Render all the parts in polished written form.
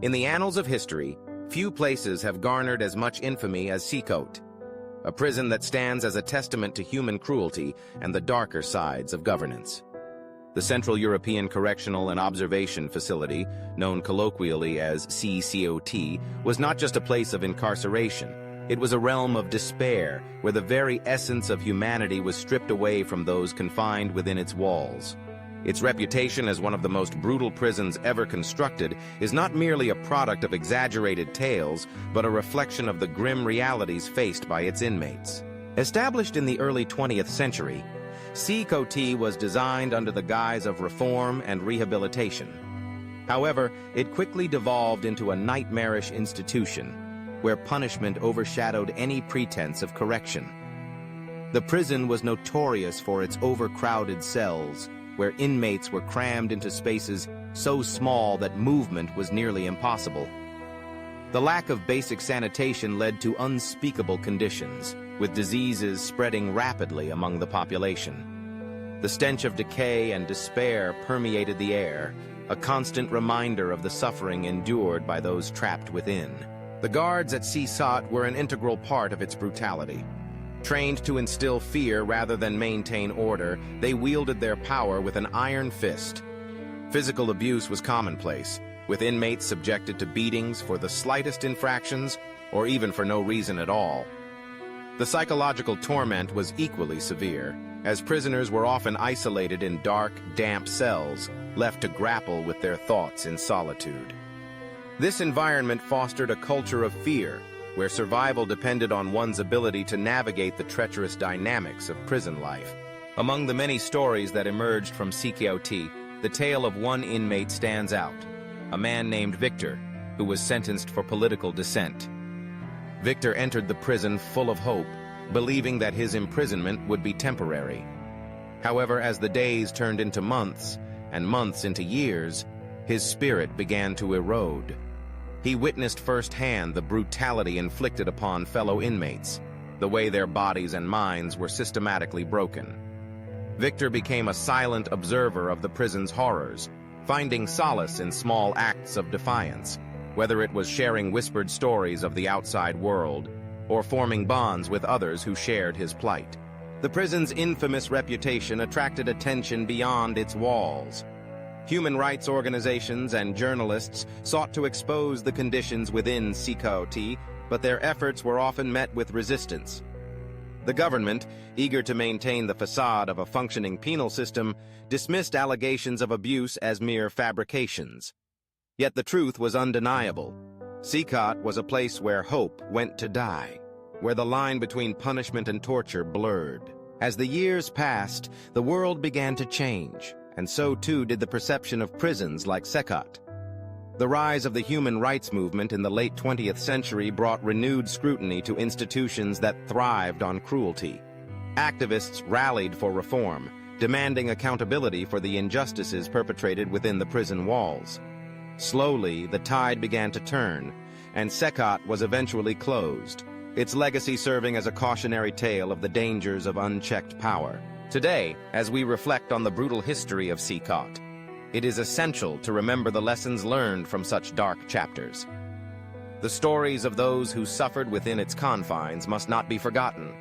In the annals of history, few places have garnered as much infamy as CECOT, a prison that stands as a testament to human cruelty and the darker sides of governance. The Central European Correctional and Observation Facility, known colloquially as CECOT, was not just a place of incarceration. It was a realm of despair, where the very essence of humanity was stripped away from those confined within its walls. Its reputation as one of the most brutal prisons ever constructed is not merely a product of exaggerated tales, but a reflection of the grim realities faced by its inmates. Established in the early 20th century, CECOT was designed under the guise of reform and rehabilitation. However, it quickly devolved into a nightmarish institution, where punishment overshadowed any pretense of correction. The prison was notorious for its overcrowded cells, where inmates were crammed into spaces so small that movement was nearly impossible. The lack of basic sanitation led to unspeakable conditions, with diseases spreading rapidly among the population. The stench of decay and despair permeated the air, a constant reminder of the suffering endured by those trapped within. The guards at CECOT were an integral part of its brutality. Trained to instill fear rather than maintain order, they wielded their power with an iron fist. Physical abuse was commonplace, with inmates subjected to beatings for the slightest infractions or even for no reason at all. The psychological torment was equally severe, as prisoners were often isolated in dark, damp cells, left to grapple with their thoughts in solitude. This environment fostered a culture of fear, where survival depended on one's ability to navigate the treacherous dynamics of prison life. Among the many stories that emerged from CECOT, the tale of one inmate stands out, a man named Victor, who was sentenced for political dissent. Victor entered the prison full of hope, believing that his imprisonment would be temporary. However, as the days turned into months, and months into years, his spirit began to erode. He witnessed firsthand the brutality inflicted upon fellow inmates, the way their bodies and minds were systematically broken. Victor became a silent observer of the prison's horrors, finding solace in small acts of defiance, whether it was sharing whispered stories of the outside world or forming bonds with others who shared his plight. The prison's infamous reputation attracted attention beyond its walls. Human rights organizations and journalists sought to expose the conditions within CECOT, but their efforts were often met with resistance. The government, eager to maintain the facade of a functioning penal system, dismissed allegations of abuse as mere fabrications. Yet the truth was undeniable. CECOT was a place where hope went to die, where the line between punishment and torture blurred. As the years passed, the world began to change, and so too did the perception of prisons like CECOT. The rise of the human rights movement in the late 20th century brought renewed scrutiny to institutions that thrived on cruelty. Activists rallied for reform, demanding accountability for the injustices perpetrated within the prison walls. Slowly, the tide began to turn, and CECOT was eventually closed, its legacy serving as a cautionary tale of the dangers of unchecked power. Today, as we reflect on the brutal history of CECOT, it is essential to remember the lessons learned from such dark chapters. The stories of those who suffered within its confines must not be forgotten.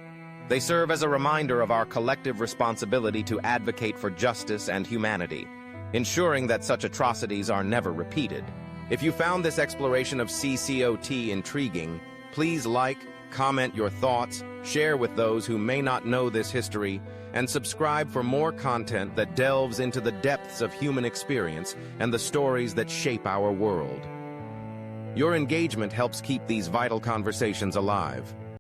They serve as a reminder of our collective responsibility to advocate for justice and humanity, ensuring that such atrocities are never repeated. If you found this exploration of CECOT intriguing, please like, comment your thoughts, share with those who may not know this history, and subscribe for more content that delves into the depths of human experience and the stories that shape our world. Your engagement helps keep these vital conversations alive.